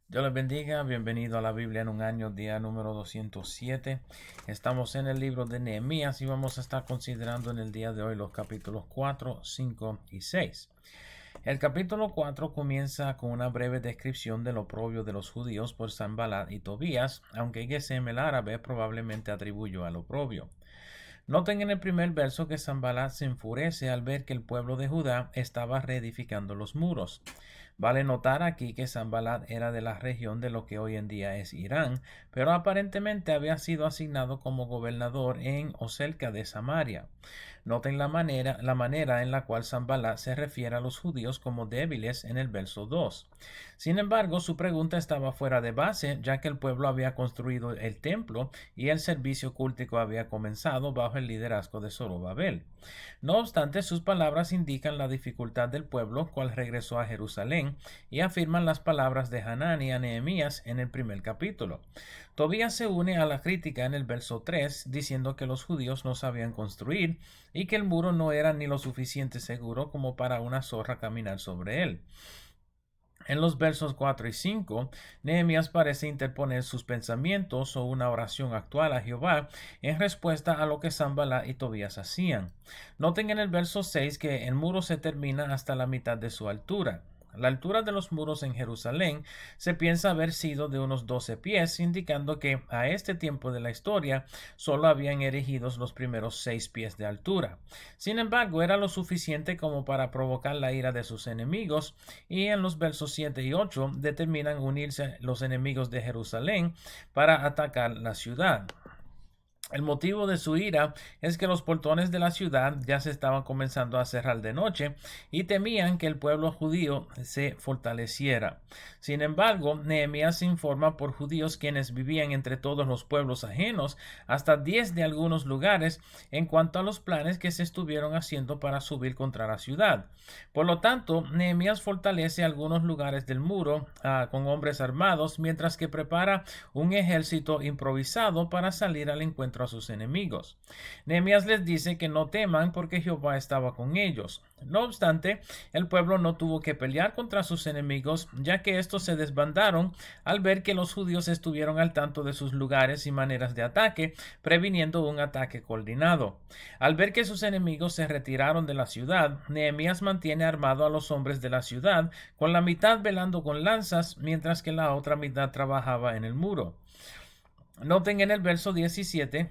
Dios les bendiga, bienvenido a la Biblia en un año, día número 207. Estamos en el libro de Nehemías y vamos a estar considerando en el día de hoy los capítulos 4, 5 y 6. El capítulo 4 comienza con una breve descripción del oprobio de los judíos por Sanballat y Tobías, aunque Gesem el árabe probablemente atribuyó al oprobio. Noten en el primer verso que Sanballat se enfurece al ver que el pueblo de Judá estaba reedificando los muros. Vale notar aquí que Sanballat era de la región de lo que hoy en día es Irán, pero aparentemente había sido asignado como gobernador en o cerca de Samaria. Noten la manera en la cual Sanballat se refiere a los judíos como débiles en el verso 2. Sin embargo, su pregunta estaba fuera de base, ya que el pueblo había construido el templo y el servicio cultico había comenzado bajo el liderazgo de Zorobabel. No obstante, sus palabras indican la dificultad del pueblo, cual regresó a Jerusalén, y afirman las palabras de Hanani a Nehemías en el primer capítulo. Tobías se une a la crítica en el verso 3, diciendo que los judíos no sabían construir y que el muro no era ni lo suficiente seguro como para una zorra caminar sobre él. En los versos 4 y 5, Nehemías parece interponer sus pensamientos o una oración actual a Jehová en respuesta a lo que Sanballat y Tobías hacían. Noten en el verso 6 que el muro se termina hasta la mitad de su altura. La altura de los muros en Jerusalén se piensa haber sido de unos 12 pies, indicando que a este tiempo de la historia solo habían erigidos los primeros 6 pies de altura. Sin embargo, era lo suficiente como para provocar la ira de sus enemigos, y en los versos 7 y 8 determinan unirse los enemigos de Jerusalén para atacar la ciudad. El motivo de su ira es que los portones de la ciudad ya se estaban comenzando a cerrar de noche y temían que el pueblo judío se fortaleciera. Sin embargo, Nehemías informa por judíos quienes vivían entre todos los pueblos ajenos, hasta 10 de algunos lugares, en cuanto a los planes que se estuvieron haciendo para subir contra la ciudad. Por lo tanto, Nehemías fortalece algunos lugares del muro con hombres armados, mientras que prepara un ejército improvisado para salir al encuentro a sus enemigos. Nehemías les dice que no teman porque Jehová estaba con ellos. No obstante, el pueblo no tuvo que pelear contra sus enemigos, ya que estos se desbandaron al ver que los judíos estuvieron al tanto de sus lugares y maneras de ataque, previniendo un ataque coordinado. Al ver que sus enemigos se retiraron de la ciudad, Nehemías mantiene armado a los hombres de la ciudad, con la mitad velando con lanzas, mientras que la otra mitad trabajaba en el muro. Noten en el verso 17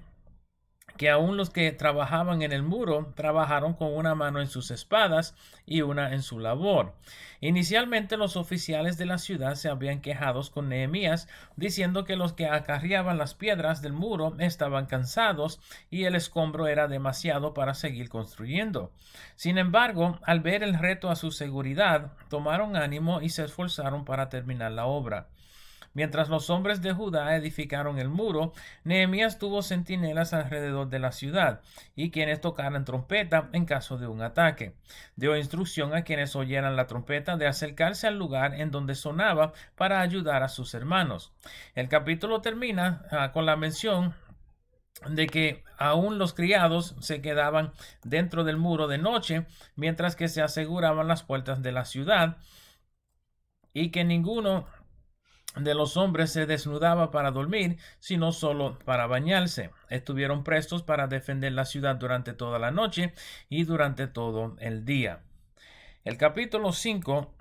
que aún los que trabajaban en el muro trabajaron con una mano en sus espadas y una en su labor. Inicialmente los oficiales de la ciudad se habían quejado con Nehemías, diciendo que los que acarreaban las piedras del muro estaban cansados y el escombro era demasiado para seguir construyendo. Sin embargo, al ver el reto a su seguridad, tomaron ánimo y se esforzaron para terminar la obra. Mientras los hombres de Judá edificaron el muro, Nehemías tuvo centinelas alrededor de la ciudad, y quienes tocaran trompeta en caso de un ataque. Dio instrucción a quienes oyeran la trompeta de acercarse al lugar en donde sonaba para ayudar a sus hermanos. El capítulo termina con la mención de que aún los criados se quedaban dentro del muro de noche, mientras que se aseguraban las puertas de la ciudad, y que ninguno de los hombres se desnudaba para dormir, sino solo para bañarse. Estuvieron prestos para defender la ciudad durante toda la noche y durante todo el día. El capítulo 5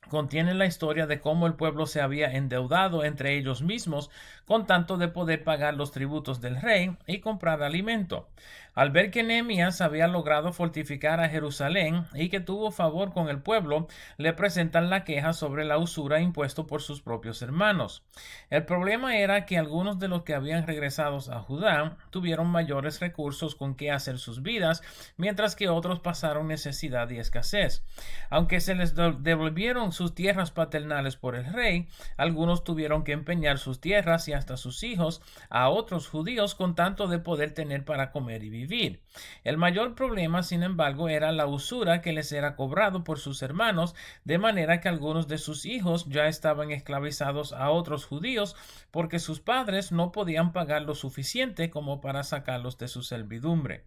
contiene la historia de cómo el pueblo se había endeudado entre ellos mismos con tanto de poder pagar los tributos del rey y comprar alimento. Al ver que Nehemías había logrado fortificar a Jerusalén y que tuvo favor con el pueblo, le presentan la queja sobre la usura impuesta por sus propios hermanos. El problema era que algunos de los que habían regresado a Judá tuvieron mayores recursos con que hacer sus vidas, mientras que otros pasaron necesidad y escasez. Aunque se les devolvieron sus tierras paternales por el rey, algunos tuvieron que empeñar sus tierras y hasta sus hijos a otros judíos con tanto de poder tener para comer y vivir. El mayor problema, sin embargo, era la usura que les era cobrado por sus hermanos, de manera que algunos de sus hijos ya estaban esclavizados a otros judíos porque sus padres no podían pagar lo suficiente como para sacarlos de su servidumbre.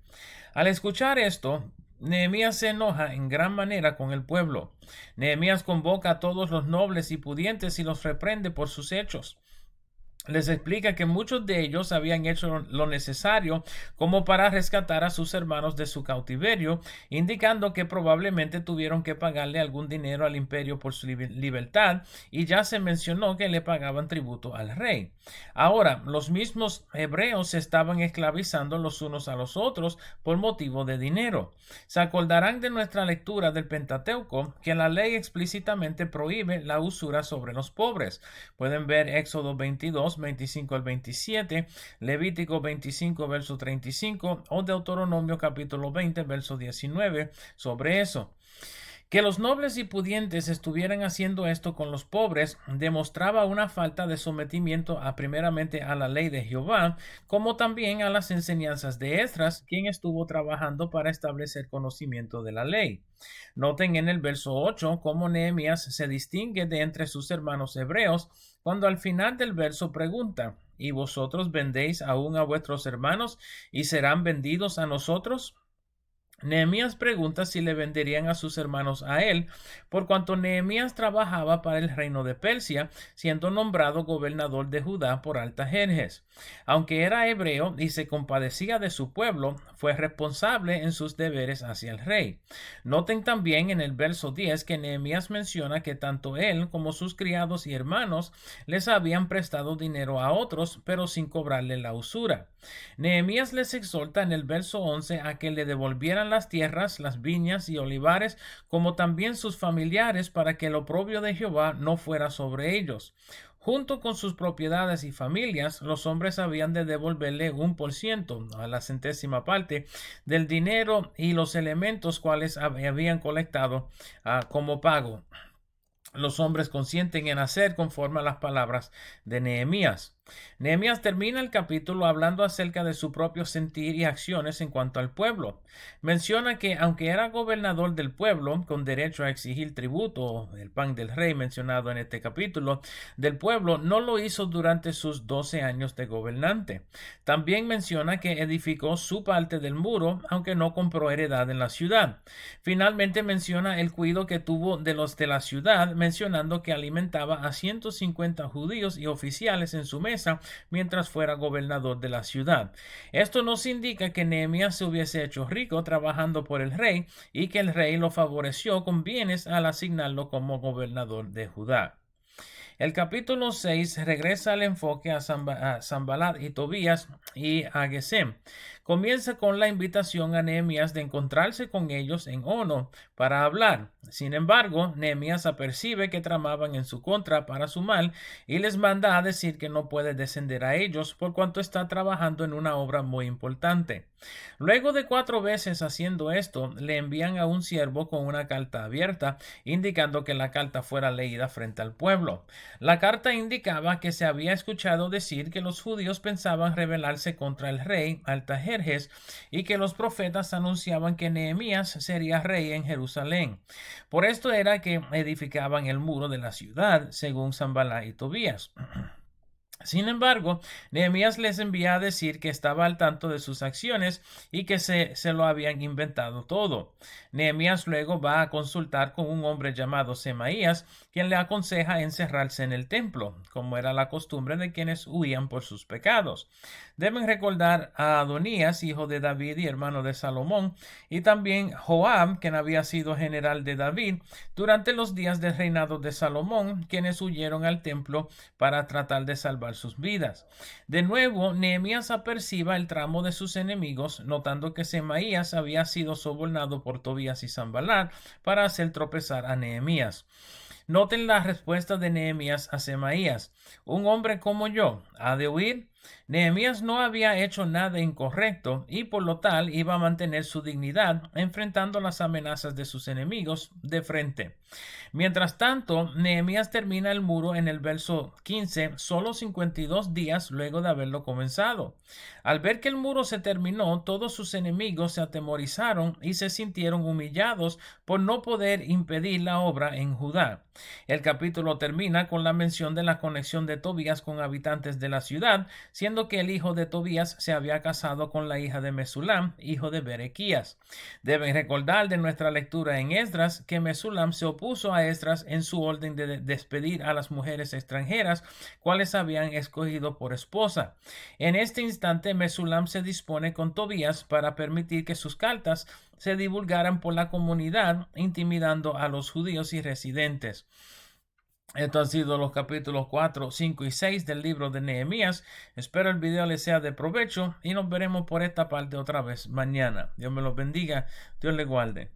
Al escuchar esto, Nehemías se enoja en gran manera con el pueblo. Nehemías convoca a todos los nobles y pudientes y los reprende por sus hechos. Les explica que muchos de ellos habían hecho lo necesario como para rescatar a sus hermanos de su cautiverio, indicando que probablemente tuvieron que pagarle algún dinero al imperio por su libertad, y ya se mencionó que le pagaban tributo al rey. Ahora, los mismos hebreos se estaban esclavizando los unos a los otros por motivo de dinero. Se acordarán de nuestra lectura del Pentateuco que la ley explícitamente prohíbe la usura sobre los pobres. Pueden ver Éxodo 22, 25 al 27, Levítico 25, verso 35 o Deuteronomio capítulo 20, verso 19 sobre eso. Que los nobles y pudientes estuvieran haciendo esto con los pobres demostraba una falta de sometimiento primeramente a la ley de Jehová, como también a las enseñanzas de Esdras, quien estuvo trabajando para establecer conocimiento de la ley. Noten en el verso 8 cómo Nehemías se distingue de entre sus hermanos hebreos, cuando al final del verso pregunta: ¿Y vosotros vendéis aún a vuestros hermanos y serán vendidos a nosotros? Nehemías pregunta si le venderían a sus hermanos a él, por cuanto Nehemías trabajaba para el reino de Persia, siendo nombrado gobernador de Judá por Artajerjes. Aunque era hebreo y se compadecía de su pueblo, fue responsable en sus deberes hacia el rey. Noten también en el verso 10 que Nehemías menciona que tanto él como sus criados y hermanos les habían prestado dinero a otros, pero sin cobrarle la usura. Nehemías les exhorta en el verso 11 a que le devolvieran las tierras, las viñas y olivares, como también sus familiares, para que el oprobio de Jehová no fuera sobre ellos. Junto con sus propiedades y familias, los hombres habían de devolverle 1%, a la centésima parte, del dinero y los elementos cuales habían colectado como pago. Los hombres consienten en hacer conforme a las palabras de Nehemías. Nehemías termina el capítulo hablando acerca de su propio sentir y acciones en cuanto al pueblo. Menciona que aunque era gobernador del pueblo, con derecho a exigir tributo, el pan del rey mencionado en este capítulo, del pueblo, no lo hizo durante sus 12 años de gobernante. También menciona que edificó su parte del muro, aunque no compró heredad en la ciudad. Finalmente menciona el cuidado que tuvo de los de la ciudad, mencionando que alimentaba a 150 judíos y oficiales en su mesa mientras fuera gobernador de la ciudad. Esto nos indica que Nehemías se hubiese hecho rico trabajando por el rey y que el rey lo favoreció con bienes al asignarlo como gobernador de Judá. El capítulo 6 regresa al enfoque a Sanballat y Tobías y a Gesem. Comienza con la invitación a Nehemías de encontrarse con ellos en Ono para hablar. Sin embargo, Nehemías apercibe que tramaban en su contra para su mal y les manda a decir que no puede descender a ellos por cuanto está trabajando en una obra muy importante. Luego de 4 veces haciendo esto, le envían a un siervo con una carta abierta, indicando que la carta fuera leída frente al pueblo. La carta indicaba que se había escuchado decir que los judíos pensaban rebelarse contra el rey Artajerjes y que los profetas anunciaban que Nehemías sería rey en Jerusalén. Por esto era que edificaban el muro de la ciudad, según Sanballat y Tobías. Sin embargo, Nehemías les envía a decir que estaba al tanto de sus acciones y que se lo habían inventado todo. Nehemías luego va a consultar con un hombre llamado Semaías, quien le aconseja encerrarse en el templo, como era la costumbre de quienes huían por sus pecados. Deben recordar a Adonías, hijo de David y hermano de Salomón, y también Joab, quien había sido general de David, durante los días del reinado de Salomón, quienes huyeron al templo para tratar de salvar sus vidas. De nuevo, Nehemías aperciba el tramo de sus enemigos, notando que Semaías había sido sobornado por Tobías y Sanballat para hacer tropezar a Nehemías. Noten la respuesta de Nehemías a Semaías: un hombre como yo ha de huir. Nehemías no había hecho nada incorrecto y por lo tal iba a mantener su dignidad enfrentando las amenazas de sus enemigos de frente. Mientras tanto, Nehemías termina el muro en el verso 15, solo 52 días luego de haberlo comenzado. Al ver que el muro se terminó, todos sus enemigos se atemorizaron y se sintieron humillados por no poder impedir la obra en Judá. El capítulo termina con la mención de la conexión de Tobías con habitantes de la ciudad, siendo que el hijo de Tobías se había casado con la hija de Mesulam, hijo de Berequías. Deben recordar de nuestra lectura en Esdras que Mesulam se opuso a Esdras en su orden de despedir a las mujeres extranjeras, cuales habían escogido por esposa. En este instante, Mesulam se dispone con Tobías para permitir que sus cartas se divulgaran por la comunidad, intimidando a los judíos y residentes. Estos han sido los capítulos 4, 5 y 6 del libro de Nehemías. Espero el video les sea de provecho y nos veremos por esta parte otra vez mañana. Dios me los bendiga, Dios les guarde.